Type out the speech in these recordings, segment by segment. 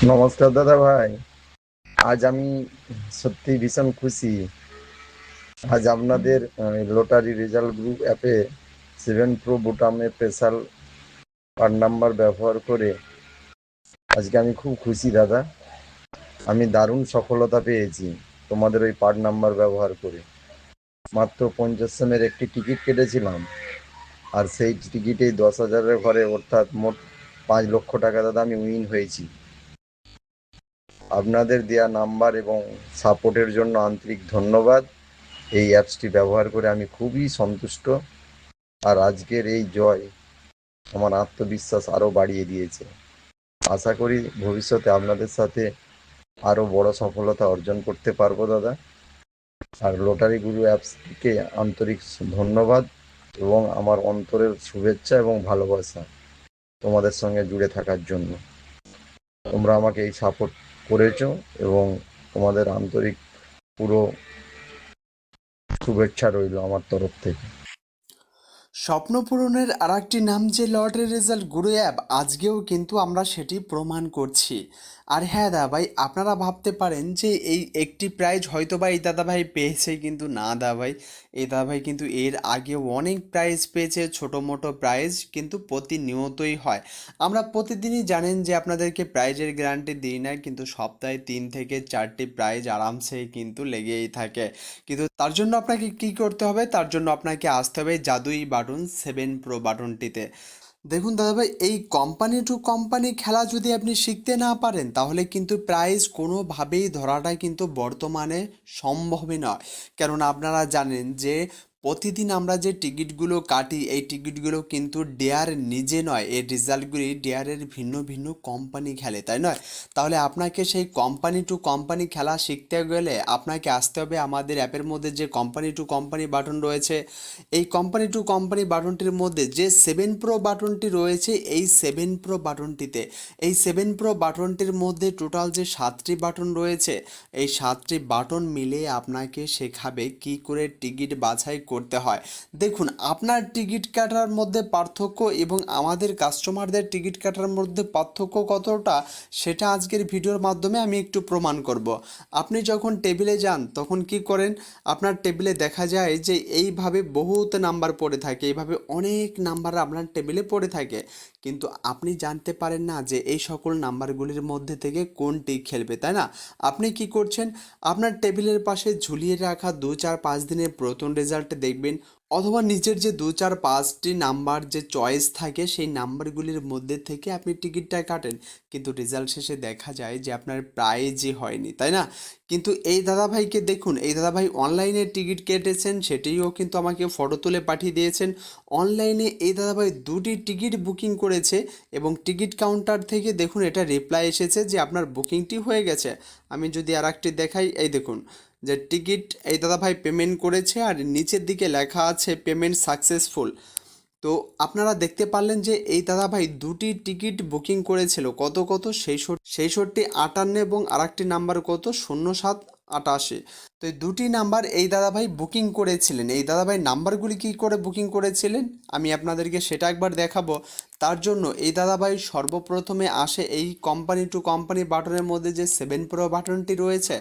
নমস্কার দাদা ভাই। আজ আমি সত্যি ভীষণ খুশি। আজ আপনাদের লটারি রেজাল্ট গ্রুপ অ্যাপে 7 প্রো বোতামে স্পেশাল কার্ড নাম্বার ব্যবহার করে আজকে আমি খুব খুশি দাদা। আমি দারুণ সফলতা পেয়েছি তোমাদের ওই পার্ট নাম্বার ব্যবহার করে। মাত্র 50 সেন্টের একটি টিকিট কেটেছিলাম, আর সেই টিকিটেই 10,000-এর ঘরে, অর্থাৎ মোট 5 লক্ষ টাকা দাদা আমি উইন হয়েছি। আপনাদের দেয়া নাম্বার এবং সাপোর্টের জন্য আন্তরিক ধন্যবাদ। এই অ্যাপসটি ব্যবহার করে আমি খুবই সন্তুষ্ট, আর আজকের এই জয় আমার আত্মবিশ্বাস আরও বাড়িয়ে দিয়েছে। আশা করি ভবিষ্যতে আপনাদের সাথে আরও বড় সফলতা অর্জন করতে পারবো দাদা। আর লটারি গুরু অ্যাপসকে আন্তরিক ধন্যবাদ এবং আমার অন্তরের শুভেচ্ছা এবং ভালোবাসা তোমাদের সঙ্গে জুড়ে থাকার জন্য। তোমরা আমাকে এই সাপোর্ট করেছো এবং তোমাদের আন্তরিক পুরো শুভেচ্ছা রইল আমার তরফ থেকে। স্বপ্ন পূরণের আরেকটি নাম যে লটারি রেজাল্ট গুরু অ্যাপ, আজকেও কিন্তু আমরা সেটি প্রমাণ করছি। আর হ্যাঁ দাদা ভাই, আপনারা ভাবতে পারেন যে এই একটি প্রাইজ হয়তো বা এই দাদাভাই পেয়েছে, কিন্তু না দাদা ভাই, এই দাদাভাই কিন্তু এর আগেও অনেক প্রাইজ পেয়েছে। ছোটো মোটো প্রাইজ কিন্তু প্রতিনিয়তই হয়। আমরা প্রতিদিনই জানেন যে আপনাদেরকে প্রাইজের গ্যারান্টি দিই না, কিন্তু সপ্তাহে 3 থেকে 4টি প্রাইজ আরামসেই কিন্তু লেগেই থাকে। কিন্তু তার জন্য আপনাকে কি করতে হবে? তার জন্য আপনাকে আসতে হবে জাদুই বাটন 7 প্রো বাটনটিতে। দেখুন দাদাভাই, এই কোম্পানি টু কোম্পানি খেলা যদি আপনি শিখতে না পারেন, তাহলে কিন্তু প্রাইজ কোনোভাবেই ধরাটা কিন্তু বর্তমানে সম্ভবই নয়। কেননা আপনারা জানেন যে প্রতিদিন আমরা যে টিকিটগুলো কাটি, এই টিকিটগুলো কিন্তু ডেয়ার নিজে নয়, এই রেজাল্টগুলি ডেয়ারের ভিন্ন ভিন্ন কোম্পানি খেলে, তাই নয়? তাহলে আপনাকে সেই কোম্পানি টু কোম্পানি খেলা শিখতে গেলে আপনাকে আসতে হবে আমাদের অ্যাপের মধ্যে যে কোম্পানি টু কোম্পানি বাটন রয়েছে। এই কোম্পানি টু কোম্পানি বাটনটির মধ্যে যে 7 প্রো বাটনটি রয়েছে, এই 7 প্রো বাটনটিতে, এই 7 প্রো বাটনটির মধ্যে টোটাল যে 7টি বাটন রয়েছে, এই 7টি বাটন মিলে আপনাকে শেখাবে কি করে টিকিট বাছাই করতে হয়। দেখুন, আপনার টিকিট কাটার মধ্যে পার্থক্য এবং আমাদের কাস্টমারদের টিকিট কাটার মধ্যে পার্থক্য কতটা, সেটা আজকের ভিডিওর মাধ্যমে আমি একটু প্রমাণ করব। আপনি যখন টেবিলে যান তখন কি করেন? আপনার টেবিলে দেখা যায় যে এইভাবে বহুত নাম্বার পড়ে থাকে, এইভাবে অনেক নাম্বার আপনার টেবিলে পড়ে থাকে, কিন্তু আপনি জানতে পারেন না যে এই সকল নাম্বারগুলির মধ্যে থেকে কোনটি খেলবে, তাই না? আপনি কি করছেন? আপনার টেবিলের পাশে ঝুলিয়ে রাখা 2 4 5 দিনের প্রথম রেজাল্ট দেখবেন, অথবা নিচের যে 2 4 5টি নাম্বার যে চয়েস থাকে, সেই নাম্বারগুলির মধ্যে থেকে আপনি টিকিটটা কাটেন, কিন্তু রেজাল্ট শেষে দেখা যায় যে আপনার প্রাইজই হয়নি, তাই না? কিন্তু এই দাদাভাইকে দেখুন, এই দাদাভাই অনলাইনে টিকিট কেটেছেন, সেটিও কিন্তু আমাকে ফটো তুলে পাঠিয়ে দিয়েছেন। অনলাইনে এই দাদাভাই 2টি টিকিট বুকিং করেছে, এবং টিকিট কাউন্টার থেকে দেখুন এটা রিপ্লাই এসেছে যে আপনার বুকিংটি হয়ে গেছে। আমি যদি আর একটি দেখাই, এই দেখুন যে টিকিট এই দাদাভাই পেমেন্ট করেছে, আর নিচের দিকে লেখা আছে পেমেন্ট সাকসেসফুল। তো আপনারা দেখতে পারলেন যে এই দাদাভাই 2টি টিকিট বুকিং করেছিল, কত কত, 66 58, এবং আরেকটি নাম্বার কত, 07 88। তো এই 2টি নাম্বার এই দাদাভাই বুকিং করেছিলেন। এই দাদাভাই নাম্বারগুলি কী করে বুকিং করেছিলেন আমি আপনাদেরকে সেটা একবার দেখাবো। তার জন্য এই দাদাভাই সর্বপ্রথমে আসে এই কোম্পানি টু কোম্পানি বাটনের মধ্যে যে 7 প্রো বাটনটি রয়েছে,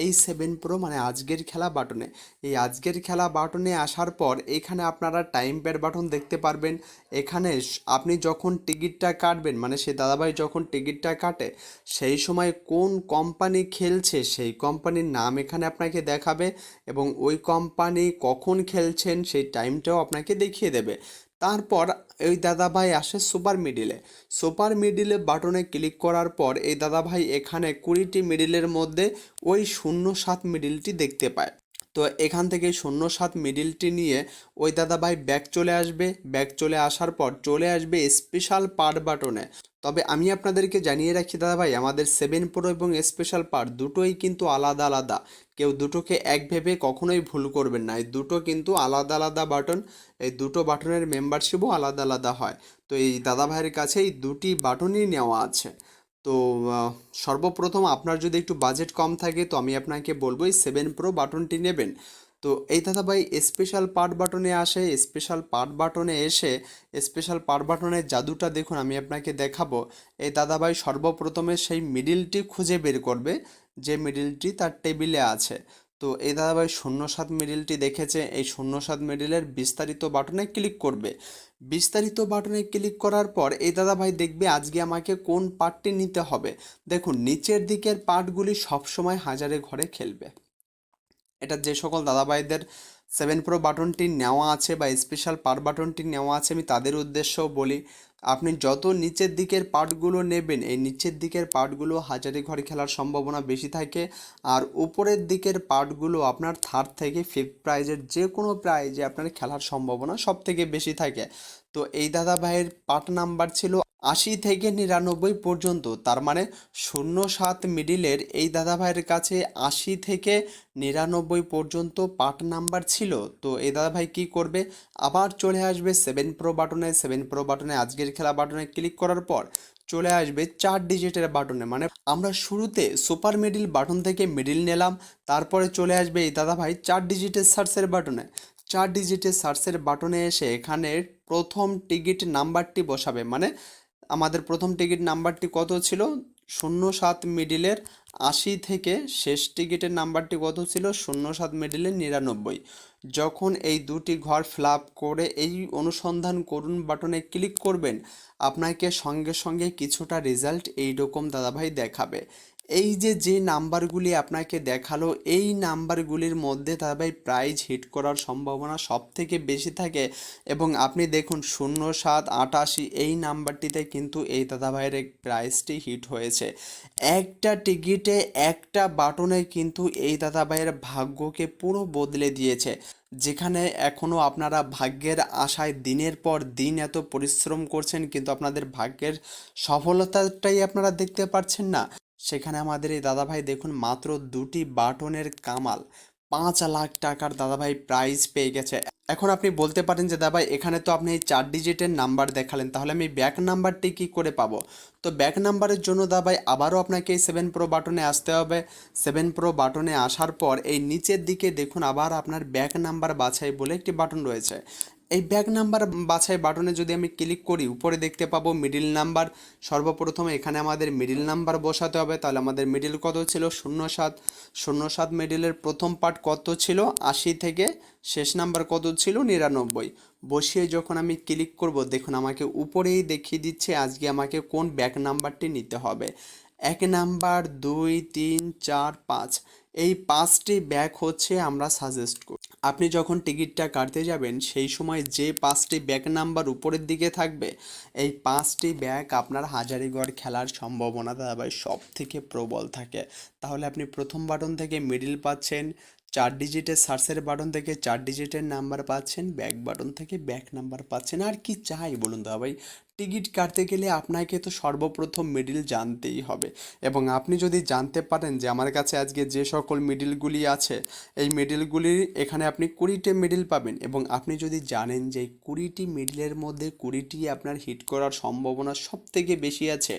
এই 7 প্রো মানে আজকের খেলা বাটনে, এই আজকের খেলা বাটনে আসার পর এখানে আপনারা টাইম প্যাড বাটন দেখতে পারবেন। এখানে আপনি যখন টিকিটটা কাটবেন, মানে সে দাদাভাই যখন টিকিটটা কাটে, সেই সময় কোন কোম্পানি খেলছে সেই কোম্পানির নাম এখানে আপনাকে দেখাবে, এবং ওই কোম্পানি কখন খেলছেন সেই টাইমটাও আপনাকে দেখিয়ে দেবে। তারপর এই দাদাভাই আসে সুপার মিডিলে। সুপার মিডিলে বাটনে ক্লিক করার পর এই দাদাভাই এখানে 20টি মিডিলের মধ্যে ওই 07 মিডিলটি দেখতে পায়। তো এখান থেকে 07 মিডিলটি নিয়ে ওই দাদাভাই ব্যাক চলে আসবে, ব্যাক চলে আসার পর চলে আসবে স্পেশাল পার্ট বাটনে। তবে আমি আপনাদেরকে জানিয়ে রাখি দাদাভাই, আমাদের 7 প্রো এবং স্পেশাল পার্ট দুটোই কিন্তু আলাদা আলাদা। কেউ দুটোকে এক ভেবে কখনোই ভুল করবেন না, এই দুটো কিন্তু আলাদা আলাদা বাটন। এই দুটো বাটনের মেম্বারশিপও আলাদা আলাদা হয়। তো এই দাদাভাইয়ের কাছে এই 2টি বাটনই নেওয়া আছে। তো সর্বপ্রথম আপনার যদি একটু বাজেট কম থাকে, তো আমি আপনাকে বলবো এই 7 প্রো বাটনটি নেবেন। তো এই দাদাভাই স্পেশাল পার্ট বাটনে আসে, স্পেশাল পার্ট বাটনে এসে স্পেশাল পার্ট বাটনের জাদুটা দেখুন আমি আপনাকে দেখাবো। এই দাদাভাই সর্বপ্রথমে সেই মিডিলটি খুঁজে বের করবে, যে মিডিলটি তার টেবিলে আছে। তো এই দাদাভাই 07 মিডিলটি দেখেছে, এই 07 মিডিলের বিস্তারিত বাটনে ক্লিক করবে। বিস্তারিত বাটনে ক্লিক করার পর এই দাদাভাই দেখবে আজকে আমাকে কোন পার্টটি নিতে হবে। দেখুন নিচের দিকের পার্টগুলি সবসময় হাজারে ঘরে খেলবে। এটা যে সকল দাদাভাইদের 7 প্রো বাটনটি নেওয়া আছে বা স্পেশাল পার্ট বাটনটি নেওয়া আছে আমি তাদের উদ্দেশ্যও বলি, আপনি যত নিচের দিকের পার্টগুলো নেবেন এই নিচের দিকের পার্টগুলো হাজারি ঘরে খেলার সম্ভাবনা বেশি থাকে, আর উপরের দিকের পার্টগুলো আপনার থার্ড থেকে ফিফথ প্রাইজের যে কোনো প্রাইজে আপনার খেলার সম্ভাবনা সব থেকে বেশি থাকে। তো এই দাদা ভাইয়ের পার্ট নাম্বার ছিল 80 থেকে 99 পর্যন্ত, তার মানে 07 মিডিলের এই দাদা ভাইয়ের কাছে 80 থেকে 99 পর্যন্ত পার্ট নাম্বার ছিল। তো এই দাদা ভাই কী করবে, আবার চলে আসবে 7 প্রো বাটনে। 7 প্রো বাটনে আজকের খেলা বাটনে ক্লিক করার পর চলে আসবে 4 ডিজিটের বাটনে, মানে আমরা শুরুতে সুপার মিডিল বাটন থেকে মিডিল নিলাম, তারপরে চলে আসবে এই দাদা ভাই 4 ডিজিটের সার্চের বাটনে। 4 ডিজিটের সার্চের বাটনে এসে এখানে প্রথম টিকিট নাম্বারটি বসাবে, মানে আমাদের প্রথম টিকিট নাম্বারটি কত ছিল, 07 মিডিলের 80 থেকে শেষ টিকিটের নাম্বারটি কত ছিল 07 মিডিলের 99। যখন এই দুটি ঘর ফিল আপ করে এই অনুসন্ধান করুন বাটনে ক্লিক করবেন, আপনাকে সঙ্গে সঙ্গে কিছুটা রেজাল্ট এইরকম দাদাভাই দেখাবে। এই যে নাম্বারগুলি আপনাকে দেখালো এই নাম্বারগুলির মধ্যে দাদাভাই প্রাইজ হিট করার সম্ভাবনা সব থেকে বেশি থাকে। এবং আপনি দেখুন 0788 এই নাম্বারটিতে কিন্তু এই দাদাভাইয়ের এই প্রাইজটি হিট হয়েছে। একটা টিকিটে একটা বাটনে কিন্তু এই দাদাভাইয়ের ভাগ্যকে পুরো বদলে দিয়েছে। যেখানে এখনও আপনারা ভাগ্যের আশায় দিনের পর দিন এত পরিশ্রম করছেন কিন্তু আপনাদের ভাগ্যের সফলতাটাই আপনারা দেখতে পাচ্ছেন না, সেখানে আমাদের এই দাদাভাই দেখুন মাত্র দুটি বাটনের কামাল 5 লাখ টাকার দাদাভাই প্রাইজ পেয়ে গেছে। এখন আপনি বলতে পারেন যে দাদাভাই এখানে তো আপনি এই 4 ডিজিটের নাম্বার দেখালেন, তাহলে আমি ব্যাক নাম্বারটি কি করে পাবো? তো ব্যাক নাম্বারের জন্য দাদাভাই আবারও আপনাকে এই 7 প্রো বাটনে আসতে হবে। 7 প্রো বাটনে আসার পর এই নিচের দিকে দেখুন আবার আপনার ব্যাক নাম্বার বাছাই বলে একটি বাটন রয়েছে। এই ব্যাক নাম্বার বাছাই বাটনে যদি আমি ক্লিক করি উপরে দেখতে পাবো মিডিল নাম্বার। সর্বপ্রথমে এখানে আমাদের মিডিল নাম্বার বসাতে হবে, তাহলে আমাদের মিডিল কত ছিল 07। 07 মিডিলের প্রথম পার্ট কত ছিল 80 থেকে শেষ নাম্বার কত ছিল 99। বসিয়ে যখন আমি ক্লিক করব দেখুন আমাকে উপরেই দেখিয়ে দিচ্ছে আজকে আমাকে কোন ব্যাক নাম্বারটি নিতে হবে। 1 নাম্বার, 2, 3, 4, 5, এই 5টি ব্যাক হচ্ছে আমরা সাজেস্ট করি। আপনি যখন টিকিটটা কাটতে যাবেন সেই সময় যে 5টি ব্যাক নাম্বার উপরের দিকে থাকবে এই 5টি ব্যাক আপনার হাজারীগড় খেলার সম্ভাবনা দাদাভাই সব থেকে প্রবল থাকে। তাহলে আপনি প্রথম বাটন থেকে মিডিল পাচ্ছেন, 4 ডিজিটের সার্চের বাটন থেকে 4 ডিজিটের নাম্বার পাচ্ছেন, ব্যাক বাটন থেকে ব্যাক নাম্বার পাচ্ছেন। আর কি চাই বলুন দাদাভাই? টিকিট কাটতে গেলে আপনাকে তো সর্বপ্রথম মিডিল জানতেই হবে। এবং আপনি যদি জানতে পারেন যে আমার কাছে আজকে যে সকল মিডিলগুলি আছে এই মিডিলগুলির এখানে আপনি 20টি মিডিল পাবেন, এবং আপনি যদি জানেন যে এই 20টি মিডিলের মধ্যে 20টি আপনার হিট করার সম্ভাবনা সব থেকে বেশি আছে,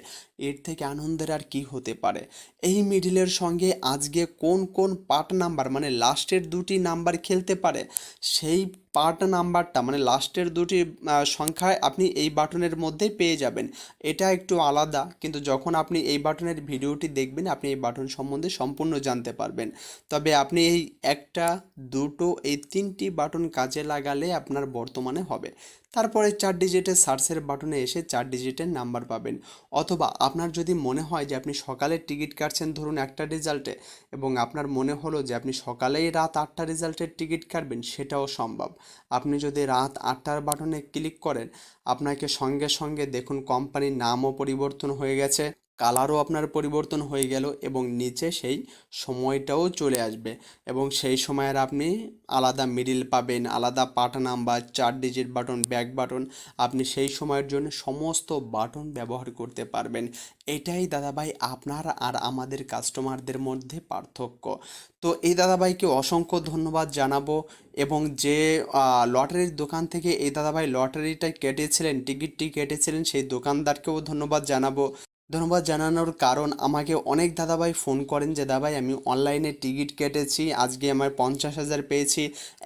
এর থেকে আনন্দের আর কি হতে পারে? এই মিডিলের সঙ্গে আজকে কোন কোন পার্ট নাম্বার মানে লাস্টের দুটি নাম্বার খেলতে পারে সেই পার্ট নাম্বারটা মানে লাস্টের দুটি সংখ্যায় আপনি এই বাটনের মধ্যেই পেয়ে যাবেন। এটা একটু আলাদা, কিন্তু যখন আপনি এই বাটনের ভিডিওটি দেখবেন আপনি এই বাটন সম্বন্ধে সম্পূর্ণ জানতে পারবেন। তবে আপনি এই একটা, দুটো, এই 3টি বাটন কাজে লাগালে আপনার বর্তমানে হবে। তারপরে 4 ডিজিটের সার্চের বাটনে এসে 4 ডিজিটের নাম্বার পাবেন। অথবা আপনার যদি মনে হয় যে আপনি সকালে টিকিট কাটছেন ধরুন একটা রেজাল্টে, এবং আপনার মনে হলো যে আপনি সকালেই রাত 8টা রেজাল্টের টিকিট কাটবেন, সেটাও সম্ভব। আপনি যদি রাত 8টার বাটনে ক্লিক করেন আপনাকে সঙ্গে সঙ্গে দেখুন কোম্পানির নামও পরিবর্তন হয়ে গেছে, কালারও আপনার পরিবর্তন হয়ে গেল, এবং নিচে সেই সময়টাও চলে আসবে। এবং সেই সময়ের আপনি আলাদা মিডিল পাবেন, আলাদা part number, 4 digit button, back button, আপনি সেই সময়ের জন্য সমস্ত বাটন ব্যবহার করতে পারবেন। এটাই দাদাভাই আপনার আর আমাদের কাস্টমারদের মধ্যে পার্থক্য। তো এই দাদাভাইকে অসংখ্য ধন্যবাদ জানাবো, এবং যে লটারির দোকান থেকে এই দাদাভাই লটারিটা কেটেছিলেন, টিকিটটি কেটেছিলেন, সেই দোকানদারকেও ধন্যবাদ জানাবো। ধন্যবাদ জানানোর কারণ আমাকে অনেক দাদাভাই ফোন করেন যে দাদাভাই আমি অনলাইনে টিকিট কেটেছি, আজকে আমার 50,000 পেয়েছি,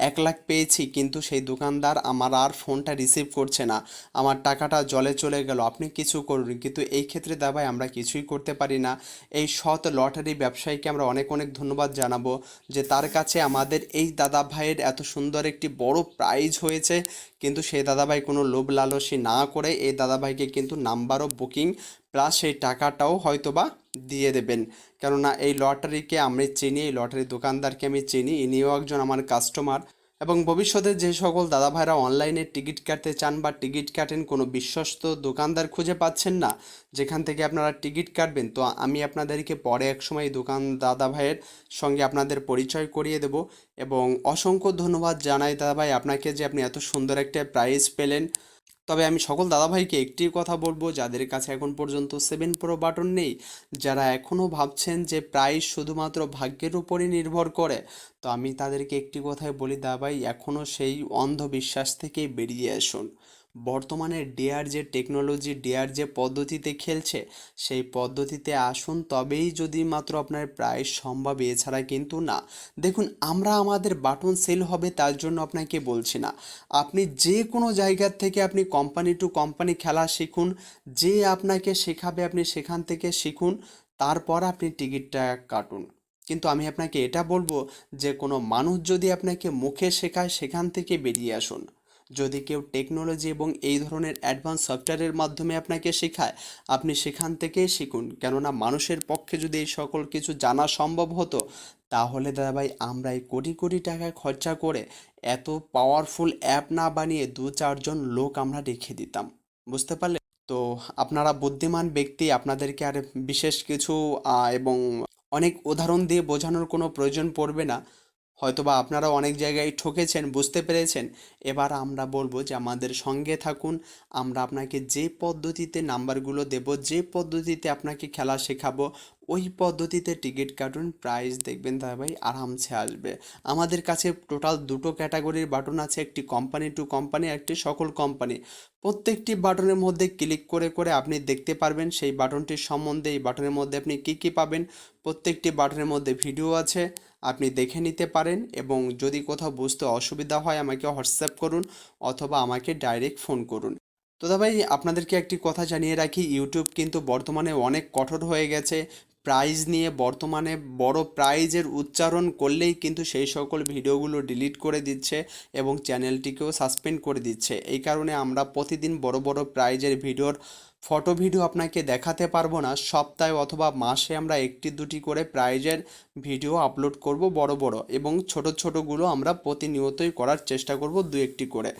1 লাখ পেয়েছি, কিন্তু সেই দোকানদার আমার আর ফোনটা রিসিভ করছে না, আমার টাকাটা জলে চলে গেল, আপনি কিছু করুন। কিন্তু এই ক্ষেত্রে দাদাভাই আমরা কিছুই করতে পারি না। এই সৎ লটারি ব্যবসায়ীকে আমরা অনেক অনেক ধন্যবাদ জানাবো যে তার কাছে আমাদের এই দাদা ভাইয়ের এত সুন্দর একটি বড় প্রাইজ হয়েছে, কিন্তু সেই দাদাভাই কোনো লোভ লালসি না করে এই দাদাভাইকে কিন্তু নাম্বারও বুকিং প্লাস সেই টাকাটাও হয়তোবা দিয়ে দেবেন। কেননা এই লটারিকে আমি চিনি, এই লটারি দোকানদারকে আমি চিনি, ইনিও একজন আমার কাস্টমার। এবং ভবিষ্যতে যে সকল দাদা ভাইরা অনলাইনে টিকিট কাটতে চান বা টিকিট কাটেন, কোনো বিশ্বস্ত দোকানদার খুঁজে পাচ্ছেন না যেখান থেকে আপনারা টিকিট কাটবেন, তো আমি আপনাদেরকে পরে এক সময় দোকান দাদা ভাইয়ের সঙ্গে আপনাদের পরিচয় করিয়ে দেব। এবং অসংখ্য ধন্যবাদ জানাই দাদা ভাই আপনাকে যে আপনি এত সুন্দর একটা প্রাইজ পেলেন। তবে আমি সকল দাদাভাইকে একটি কথা বলবো, যাদের কাছে এখন পর্যন্ত 7 প্রো বাটন নেই, যারা এখনও ভাবছেন যে প্রাইস শুধুমাত্র ভাগ্যের উপরই নির্ভর করে, তো আমি তাদেরকে একটি কথাই বলি দাদাভাই, এখনও সেই অন্ধবিশ্বাস থেকে বেরিয়ে আসুন। বর্তমানে ডেয়ার যে টেকনোলজি, ডেয়ার যে পদ্ধতিতে খেলছে, সেই পদ্ধতিতে আসুন, তবেই যদি মাত্র আপনার প্রাইস সম্ভব, এছাড়া কিন্তু না। দেখুন, আমরা আমাদের বাটন সেল হবে তার জন্য আপনাকে বলছি না, আপনি যে কোনো জায়গার থেকে আপনি কোম্পানি টু কোম্পানি খেলা শিখুন, যে আপনাকে শেখাবে আপনি সেখান থেকে শিখুন, তারপর আপনি টিকিটটা কাটুন। কিন্তু আমি আপনাকে এটা বলবো যে কোনো মানুষ যদি আপনাকে মুখে শেখায় সেখান থেকে বেরিয়ে আসুন। যদি কেউ টেকনোলজি এবং এই ধরনের অ্যাডভান্স সফটওয়্যারের মাধ্যমে আপনাকে শেখায়, আপনি সেখান থেকেই শিখুন। কেননা মানুষের পক্ষে যদি এই সকল কিছু জানা সম্ভব হতো, তাহলে দাদাভাই আমরা এই কোটি কোটি টাকা খরচা করে এত পাওয়ারফুল অ্যাপ না বানিয়ে 2-4 জন লোক আমরা রেখে দিতাম। বুঝতে পারলে? তো আপনারা বুদ্ধিমান ব্যক্তি, আপনাদেরকে আর বিশেষ কিছু এবং অনেক উদাহরণ দিয়ে বোঝানোর কোনো প্রয়োজন পড়বে না। হয়তোবা আপনারাও অনেক জায়গায় ঠকেছেন, বুঝতে পেরেছেন। এবার আমরা বলবো যে আমাদের সঙ্গে থাকুন, আমরা আপনাকে যে পদ্ধতিতে নাম্বারগুলো দেব, যে পদ্ধতিতে আপনাকে খেলা শেখাবো, ওই পদ্ধতিতে টিকিট কাটুন, প্রাইস দেখবেন দাদাভাই আরামসে আসবে। আমাদের কাছে টোটাল 2 ক্যাটাগরির বাটন আছে, একটি কোম্পানি টু কোম্পানি, একটি সকল কোম্পানি। প্রত্যেকটি বাটনের মধ্যে ক্লিক করে করে আপনি দেখতে পারবেন সেই বাটনটির সম্বন্ধে, এই বাটনের মধ্যে আপনি কী কী পাবেন। প্রত্যেকটি বাটনের মধ্যে ভিডিও আছে, আপনি দেখে নিতে পারেন। এবং যদি কোথাও বুঝতে অসুবিধা হয় আমাকে হোয়াটসঅ্যাপ করুন অথবা আমাকে ডাইরেক্ট ফোন করুন। তো দাদা ভাই আপনাদেরকে একটি কথা জানিয়ে রাখি, ইউটিউব কিন্তু বর্তমানে অনেক কঠোর হয়ে গেছে প্রাইজ নিয়ে। বর্তমানে বড় প্রাইজের উচ্চারণ করলেই কিন্তু সেই সকল ভিডিওগুলো ডিলিট করে দিচ্ছে এবং চ্যানেলটিকেও সাসপেন্ড করে দিচ্ছে। এই কারণে আমরা প্রতিদিন বড় বড় প্রাইজের ভিডিওর ফটো ভিডিও আপনাকে দেখাতে পারবো না। সপ্তাহে অথবা মাসে আমরা একটি দুটি করে প্রাইজের ভিডিও আপলোড করব বড় বড়, এবং ছোট ছোটগুলো আমরা প্রতিনিয়তই করার চেষ্টা করব, দু একটি করে।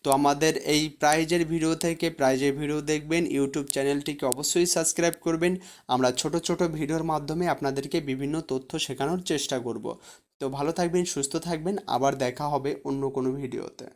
তো আমাদের এই প্রাইজের ভিডিও থেকে প্রাইজের ভিডিও দেখবেন, ইউটিউব চ্যানেলটিকে অবশ্যই সাবস্ক্রাইব করবেন। আমরা ছোট ছোট ভিডিওর মাধ্যমে আপনাদেরকে বিভিন্ন তথ্য শেখানোর চেষ্টা করব। তো ভালো থাকবেন, সুস্থ থাকবেন, আবার দেখা হবে অন্য কোনো ভিডিওতে।